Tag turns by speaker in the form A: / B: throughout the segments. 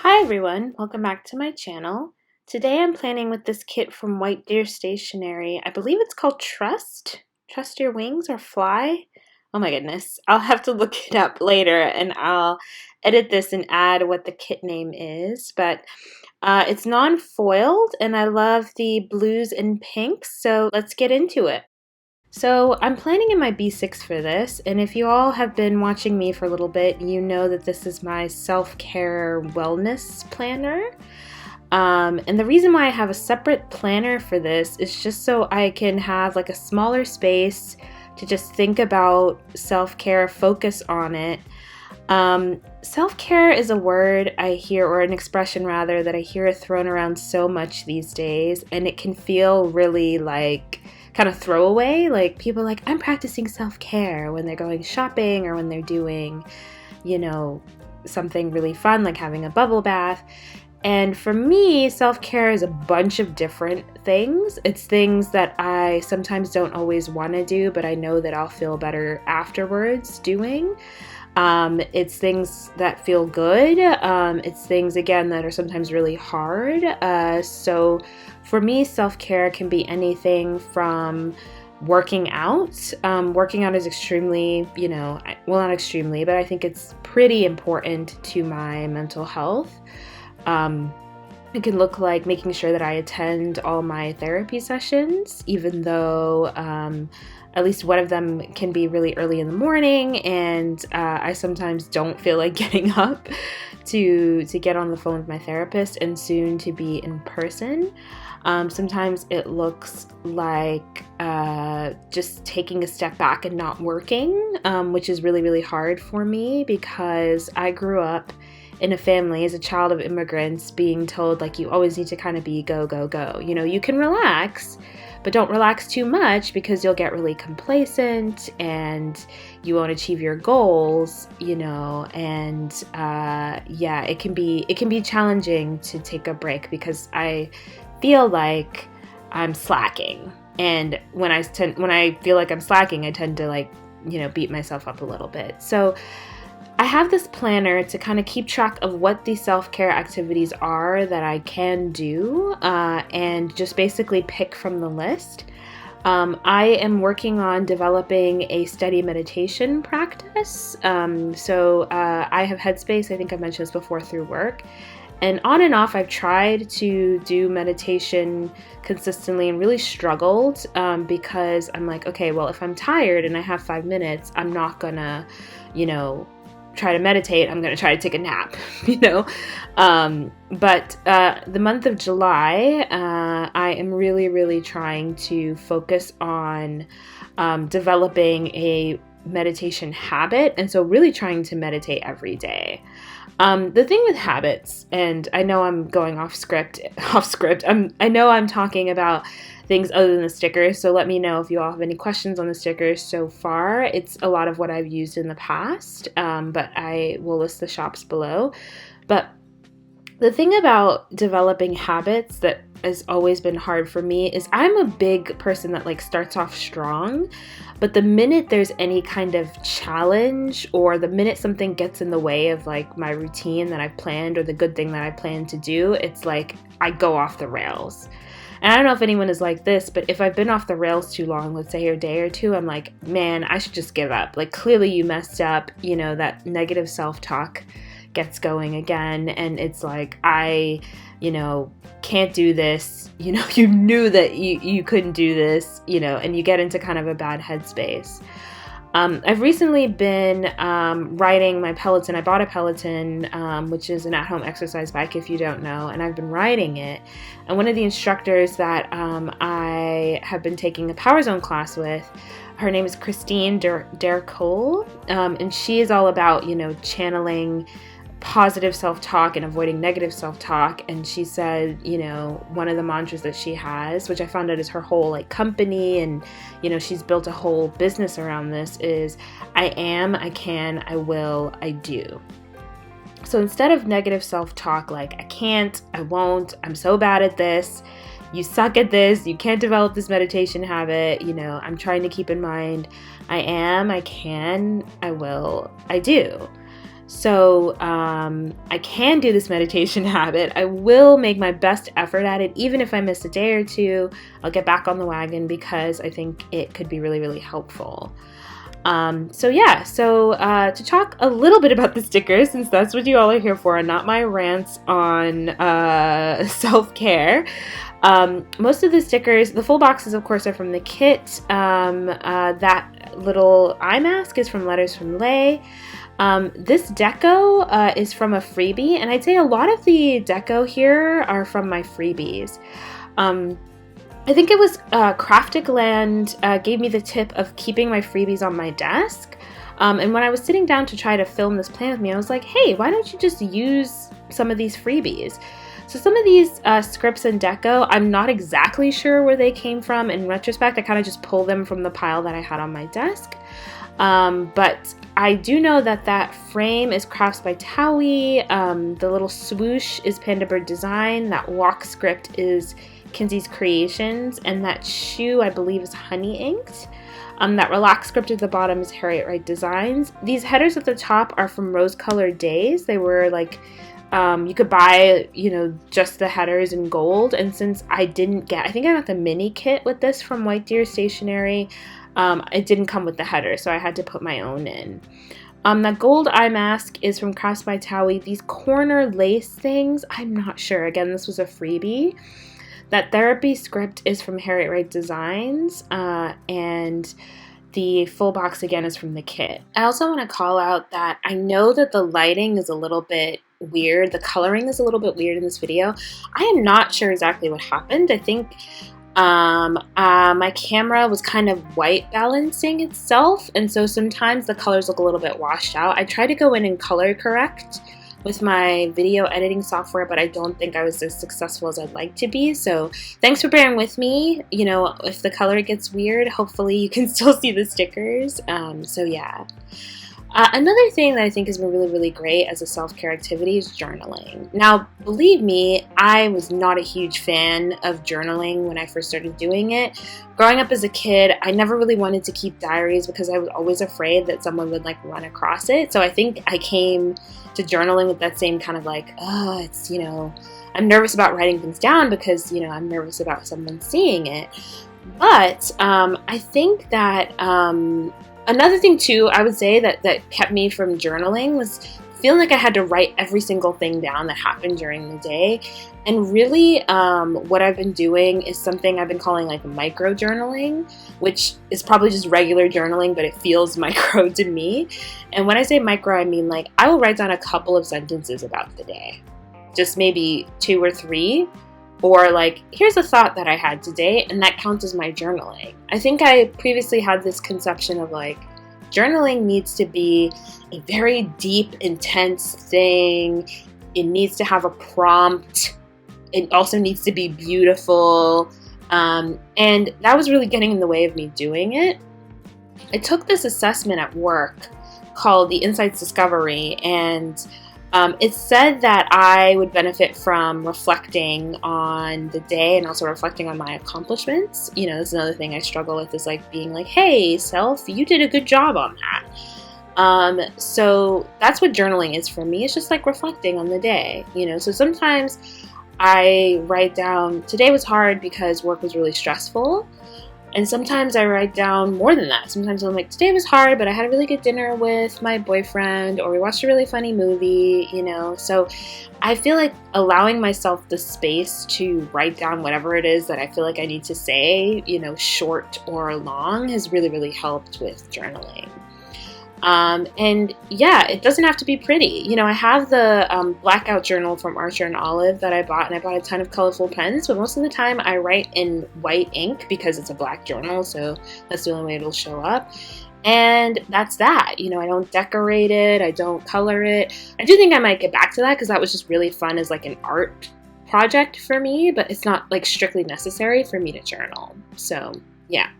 A: Hi everyone, welcome back to my channel. Today I'm planning with this kit from White Stationery. I believe it's called Trust? Trust Your Wings or Fly? Oh my goodness, I'll have to look it up later and I'll edit this and add what the kit name is. But it's non-foiled and I love the blues and pinks, so let's get into it. So I'm planning in my B6 for this, and if you all have been watching me for a little bit, you know that this is my self-care wellness planner. And the reason why I have a separate planner for this is just so I can have like a smaller space to just think about self-care, focus on it. Self-care is a word I hear, or an expression rather, that I hear thrown around so much these days, and it can feel really like kind of throwaway. Like people are like, I'm practicing self-care when they're going shopping or when they're doing, something really fun like having a bubble bath. And for me, self-care is a bunch of different things. It's things that I sometimes don't always want to do, but I know that I'll feel better afterwards doing. It's things that feel good. It's things, again, that are sometimes really hard. So for me, self-care can be anything from working out. Working out is extremely, well, not extremely, but I think it's pretty important to my mental health. It can look like making sure that I attend all my therapy sessions, even though at least one of them can be really early in the morning, and I sometimes don't feel like getting up to get on the phone with my therapist, and soon to be in person. Sometimes it looks like just taking a step back and not working, which is really, really hard for me because I grew up in a family as a child of immigrants being told like you always need to kind of be go, go, go. You can relax, but don't relax too much because you'll get really complacent and you won't achieve your goals, and it can be challenging to take a break because I feel like I'm slacking. And when I feel like I'm slacking, I tend to beat myself up a little bit. So I have this planner to kind of keep track of what the self-care activities are that I can do, and just basically pick from the list. I am working on developing a steady meditation practice. So I have Headspace, I think I've mentioned this before, through work. And on and off, I've tried to do meditation consistently and really struggled because I'm like, okay, well, if I'm tired and I have 5 minutes, I'm not gonna, try to meditate. I'm going to try to take a nap, But the month of July, I am really, really trying to focus on developing a meditation habit. And so really trying to meditate every day. The thing with habits, and I know I'm going off script. I know I'm talking about things other than the stickers, so let me know if you all have any questions on the stickers so far. It's a lot of what I've used in the past, but I will list the shops below. But the thing about developing habits that has always been hard for me is I'm a big person that starts off strong, but the minute there's any kind of challenge or the minute something gets in the way of my routine that I've planned or the good thing that I plan to do, it's like I go off the rails. And I don't know if anyone is like this, but if I've been off the rails too long, let's say a day or two, I'm like, man, I should just give up. Clearly you messed up, that negative self-talk gets going again. And it's like, I, can't do this. You knew that you couldn't do this, and you get into kind of a bad headspace. I've recently been riding my Peloton. I bought a Peloton, which is an at-home exercise bike, if you don't know, and I've been riding it. And one of the instructors that I have been taking a Power Zone class with, her name is Christine Dercole, and she is all about, channeling positive self-talk and avoiding negative self-talk. And she said, one of the mantras that she has, which I found out is her whole company, and she's built a whole business around this, is I am, I can, I will, I do. So instead of negative self-talk like I can't, I won't, I'm so bad at this, you suck at this, you can't develop this meditation habit, I'm trying to keep in mind I am, I can, I will, I do. So I can do this meditation habit. I will make my best effort at it. Even if I miss a day or two, I'll get back on the wagon because I think it could be really, really helpful. To talk a little bit about the stickers, since that's what you all are here for, and not my rants on self-care. Most of the stickers, the full boxes, of course, are from the kit. That little eye mask is from Letters from Lay. This deco is from a freebie, and I'd say a lot of the deco here are from my freebies. I think it was Crafticland gave me the tip of keeping my freebies on my desk. And when I was sitting down to try to film this plan with me, I was like, hey, why don't you just use some of these freebies? So some of these scripts and deco, I'm not exactly sure where they came from. In retrospect, I kind of just pulled them from the pile that I had on my desk. But I do know that frame is Crafts by Towie. The little swoosh is Pandabird Design. That walk script is Kinzi's Creations, and that shoe I believe is HoneyInked. That relaxed script at the bottom is Harriet Wright Designs. These headers at the top are from Rose Colored Daze. They were like, you could buy, just the headers in gold, and since I think I got the mini kit with this from White Deer Stationery, it didn't come with the header, so I had to put my own in. That gold eye mask is from Crafts by Towie. These corner lace things, I'm not sure. Again, this was a freebie. That therapy script is from Harriet Wright Designs, and the full box again is from the kit. I also want to call out that I know that the lighting is a little bit weird. The coloring is a little bit weird in this video. I am not sure exactly what happened. I think my camera was kind of white balancing itself, and so sometimes the colors look a little bit washed out. I tried to go in and color correct with my video editing software, but I don't think I was as successful as I'd like to be. So thanks for bearing with me. If the color gets weird, hopefully you can still see the stickers. Another thing that I think has been really, really great as a self-care activity is journaling. Now, believe me, I was not a huge fan of journaling when I first started doing it. Growing up as a kid, I never really wanted to keep diaries because I was always afraid that someone would run across it. So I think I came to journaling with that same kind of I'm nervous about writing things down because, I'm nervous about someone seeing it. But I think that another thing too, I would say that kept me from journaling was feeling like I had to write every single thing down that happened during the day. And really, what I've been doing is something I've been calling micro journaling, which is probably just regular journaling, but it feels micro to me. And when I say micro, I mean I will write down a couple of sentences about the day, just maybe 2 or 3. Or here's a thought that I had today, and that counts as my journaling. I think I previously had this conception of journaling needs to be a very deep, intense thing. It needs to have a prompt. It also needs to be beautiful. And that was really getting in the way of me doing it. I took this assessment at work called the Insights Discovery, and it said that I would benefit from reflecting on the day and also reflecting on my accomplishments. This is another thing I struggle with is being hey, self, you did a good job on that. So that's what journaling is for me. It's just reflecting on the day, So sometimes I write down, today was hard because work was really stressful. And sometimes I write down more than that. Sometimes I'm today was hard, but I had a really good dinner with my boyfriend, or we watched a really funny movie, So I feel allowing myself the space to write down whatever it is that I feel I need to say, short or long, has really, really helped with journaling. It doesn't have to be pretty. I have the blackout journal from Archer and Olive that I bought, and I bought a ton of colorful pens, but most of the time I write in white ink because it's a black journal, so that's the only way it'll show up. And that's that. I don't decorate it, I don't color it. I do think I might get back to that because that was just really fun as an art project for me, but it's not strictly necessary for me to journal. So, yeah.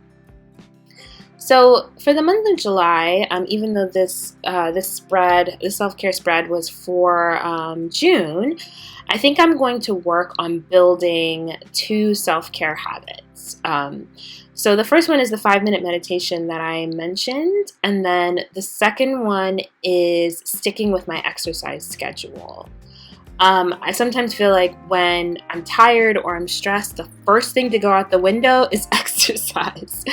A: So for the month of July, even though this self-care spread was for June, I think I'm going to work on building 2 self-care habits. So the first one is the 5-minute meditation that I mentioned, and then the second one is sticking with my exercise schedule. I sometimes feel like when I'm tired or I'm stressed, the first thing to go out the window is exercise.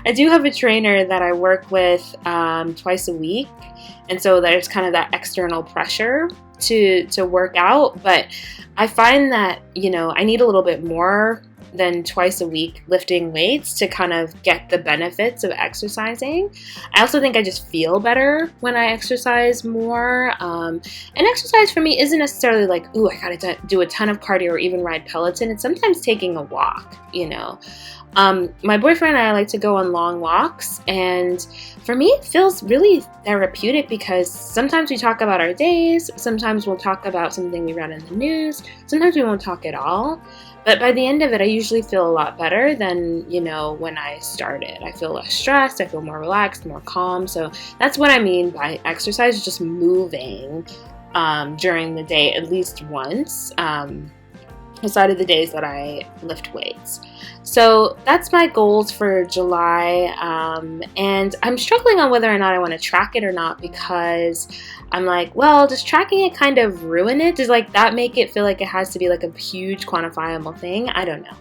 A: I do have a trainer that I work with twice a week, and so there's kind of that external pressure to work out, but I find that, I need a little bit more than twice a week lifting weights to kind of get the benefits of exercising. I also think I just feel better when I exercise more. And exercise for me isn't necessarily like, ooh, I gotta do a ton of cardio or even ride Peloton. It's sometimes taking a walk, My boyfriend and I like to go on long walks, and for me it feels really therapeutic because sometimes we talk about our days, sometimes we'll talk about something we read in the news, sometimes we won't talk at all. But by the end of it, I usually feel a lot better than, when I started. I feel less stressed, I feel more relaxed, more calm. So that's what I mean by exercise, just moving during the day at least once, aside of the days that I lift weights. So that's my goals for July, and I'm struggling on whether or not I want to track it or not, because I'm like, well, does tracking it kind of ruin it? Does that make it feel like it has to be like a huge quantifiable thing? I don't know.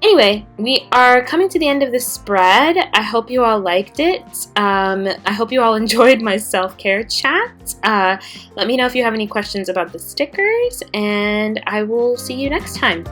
A: Anyway, we are coming to the end of this spread. I hope you all liked it. I hope you all enjoyed my self-care chat. Let me know if you have any questions about the stickers, and I will see you next time.